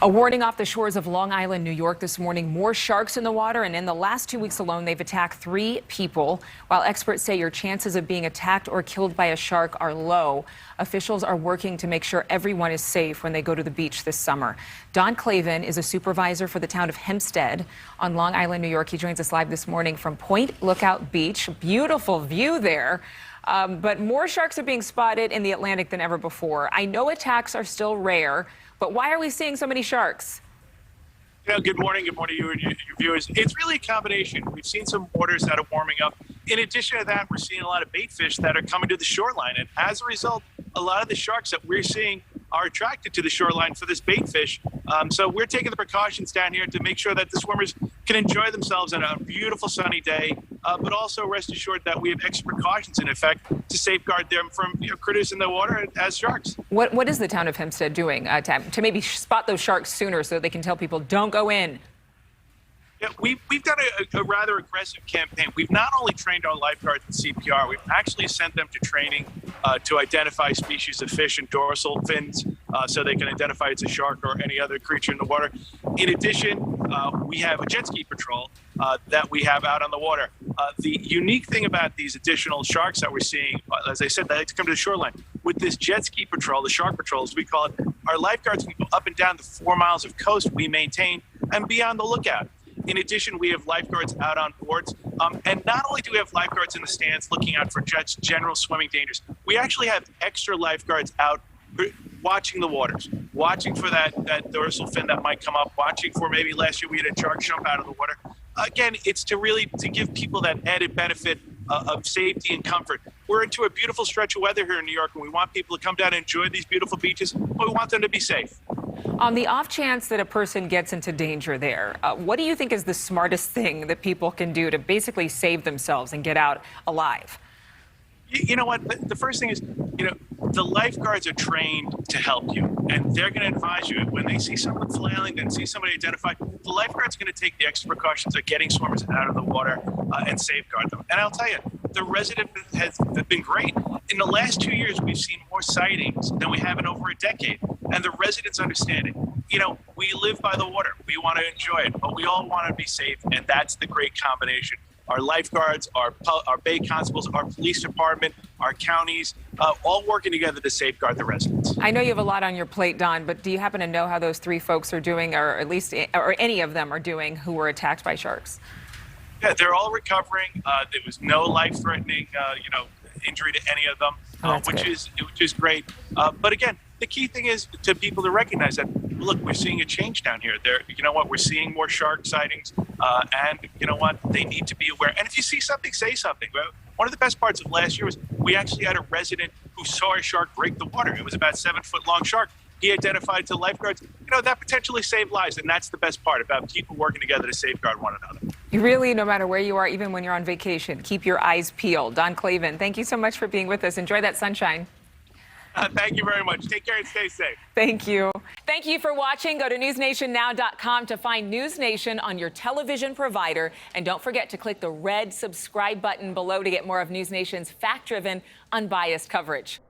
A warning off the shores of Long Island, New York this morning. More sharks in the water, and in the last 2 weeks alone, they've attacked 3 people. While experts say your chances of being attacked or killed by a shark are low, officials are working to make sure everyone is safe when they go to the beach this summer. Don Clavin is a supervisor for the town of Hempstead on Long Island, New York. He joins us live this morning from Point Lookout Beach. Beautiful view there. But more sharks are being spotted in the Atlantic than ever before. I know attacks are still rare, but why are we seeing so many sharks? Good morning. Good morning to you and your viewers. It's really a combination. We've seen some waters that are warming up. In addition to that, we're seeing a lot of bait fish that are coming to the shoreline. And as a result, a lot of the sharks that we're seeing are attracted to the shoreline for this bait fish. So we're taking the precautions down here to make sure that the swimmers can enjoy themselves on a beautiful sunny day, but also rest assured that we have extra precautions in effect to safeguard them from critters in the water as sharks. What is the town of Hempstead doing to maybe spot those sharks sooner so they can tell people don't go in? Yeah, we've done a rather aggressive campaign. We've not only trained our lifeguards in CPR, we've actually sent them to training to identify species of fish and dorsal fins so they can identify it's a shark or any other creature in the water. In addition, we have a jet ski patrol that we have out on the water. The unique thing about these additional sharks that we're seeing, as I said, they like to come to the shoreline. With this jet ski patrol, the shark patrol, as we call it, our lifeguards can go up and down the 4 miles of coast we maintain and be on the lookout. In addition, we have lifeguards out on boards. And not only do we have lifeguards in the stands looking out for just general swimming dangers, we actually have extra lifeguards out watching the waters, watching for that dorsal fin that might come up, watching for maybe last year we had a shark jump out of the water. Again, it's to give people that added benefit of safety and comfort. We're into a beautiful stretch of weather here in New York, and we want people to come down and enjoy these beautiful beaches, but we want them to be safe. On the off chance that a person gets into danger there, what do you think is the smartest thing that people can do to basically save themselves and get out alive? You know what? The first thing is, the lifeguards are trained to help you, and they're going to advise you when they see someone flailing, then see somebody identified. The lifeguard's going to take the extra precautions of getting swimmers out of the water and safeguard them. And I'll tell you, the resident has been great. In the last 2 years, we've seen more sightings than we have in over a decade, and the residents understand it. We live by the water. We want to enjoy it, but we all want to be safe, and that's the great combination. Our lifeguards, our bay constables, our police department, our counties, all working together to safeguard the residents. I know you have a lot on your plate, Don, but do you happen to know how those 3 folks are doing, or at least or any of them are doing, who were attacked by sharks? Yeah, they're all recovering. There was no life-threatening, injury to any of them, which is great. But again, the key thing is to people to recognize that, look, we're seeing a change down here. We're seeing more shark sightings, and you know what? They need to be aware. And if you see something, say something. One of the best parts of last year was we actually had a resident who saw a shark break the water. It was about 7-foot-long shark. He identified to lifeguards. That potentially saved lives, and that's the best part about people working together to safeguard one another. You really, no matter where you are, even when you're on vacation, keep your eyes peeled. Don Clavin, thank you so much for being with us. Enjoy that sunshine. Thank you very much. Take care and stay safe. Thank you. Thank you for watching. Go to newsnationnow.com to find NewsNation on your television provider. And don't forget to click the red subscribe button below to get more of NewsNation's fact-driven, unbiased coverage.